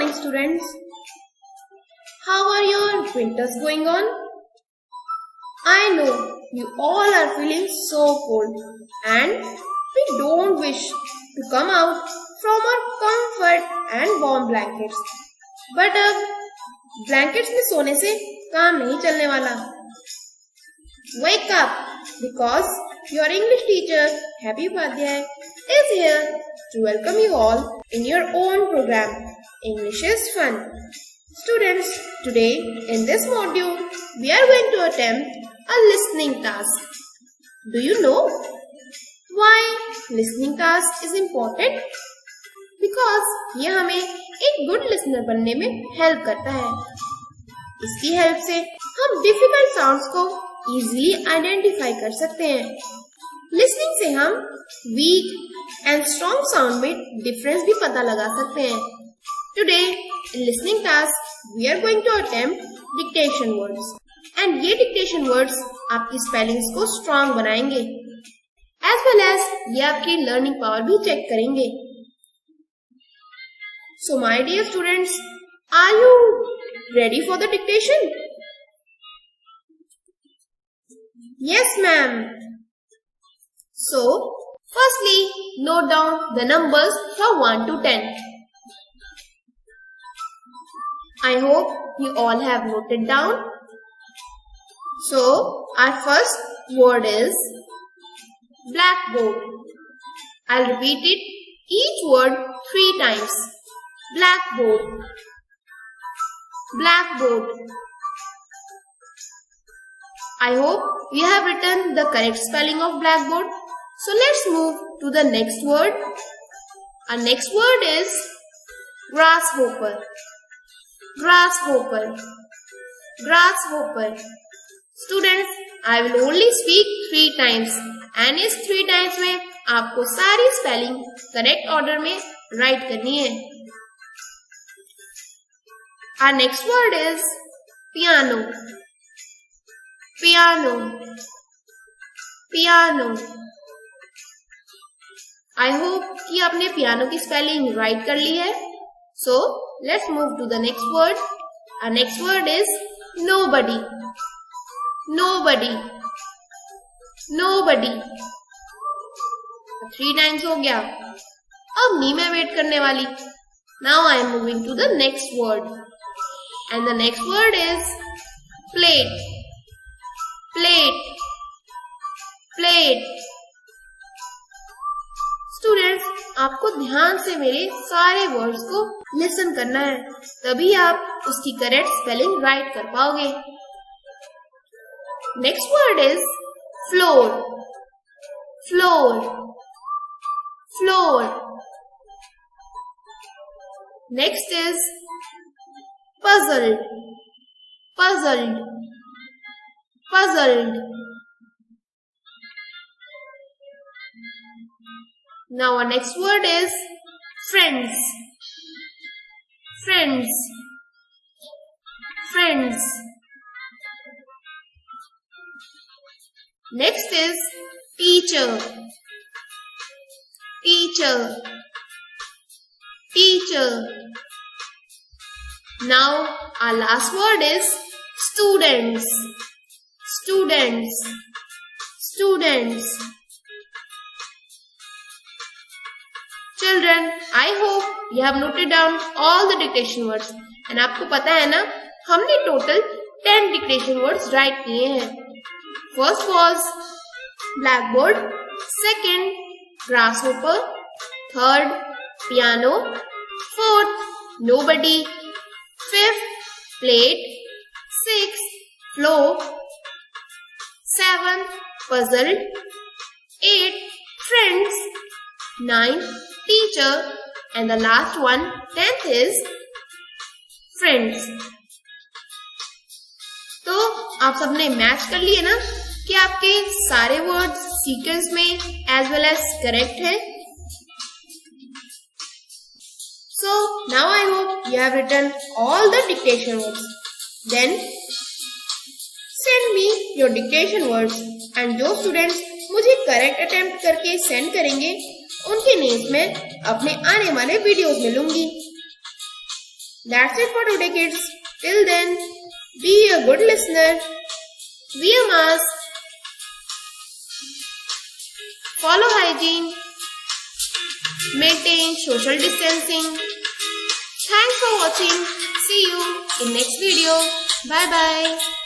morning, students. How are your winters going on? I know you all are feeling so cold and we don't wish to come out from our comfort and warm blankets. But अब blankets में सोने से काम नहीं चलने वाला. Wake up because your English teacher Happy Upadhyay is here to welcome you all in your own program. English is fun. Students, today in this module we are going to attempt a listening task. Do you know why listening task is important? Because यह हमें एक good listener बनने में help करता है. इसकी help से हम difficult sounds को easily identify कर सकते हैं. Listening से हम weak and strong sound में difference भी पता लगा सकते हैं. Today in listening task we are going to attempt dictation words. And ये dictation words आपकी spellings को strong बनाएंगे. As well as ये आपकी learning power भी check करेंगे. So my dear students, are you ready for the dictation? Yes, ma'am. So, firstly, note down the numbers from 1 to 10. I hope you all have noted down. So, our first word is blackboard. I'll repeat it each word 3 times. Blackboard. Blackboard. I hope you have written the correct spelling of blackboard. So let's move to the next word. Our next word is grasshopper. Grasshopper. Grasshopper. Students, I will only speak 3 times and इस 3 times में आपको सारी spelling correct order में write करनी है. Our next word is piano. Piano. Piano. I hope कि आपने piano की spelling right कर ली है. So let's move to the next word. Our next word is nobody. Nobody. Nobody. 3 times हो गया. अब नहीं मैं wait करने वाली. Now I am moving to the next word. And the next word is plate. Plate. Plate. Students, आपको ध्यान से मेरे सारे words को listen करना है. तभी आप उसकी correct spelling write कर पाओगे. Next word is floor. Floor. Floor. Next is puzzled. Puzzled. Puzzled. Now our next word is friends. Friends. Friends. Next is teacher. Teacher. Teacher. Now our last word is students. Students. Students. Children, I hope you have noted down all the dictation words. And आपको पता है ना, हमने total 10 dictation words write किए हैं. First was blackboard, second grasshopper, third piano, fourth nobody, fifth plate, sixth floor, seventh puzzled, eighth friends, ninth teacher, and the last one 10th is friends. तो आप सबने मैच कर लिए ना कि आपके सारे वर्ड्स सीक्वेंस में एज वेल एज करेक्ट है. So now I hope you have written all the dictation words. Then send me your dictation words and जो students मुझे correct attempt करके send करेंगे उनके names मैं अपने आने वाले videos में लूंगी. That's it for today, kids. Till then, be a good listener, wear a mask, follow hygiene, maintain social distancing. Thanks for watching. See you in next video. Bye bye.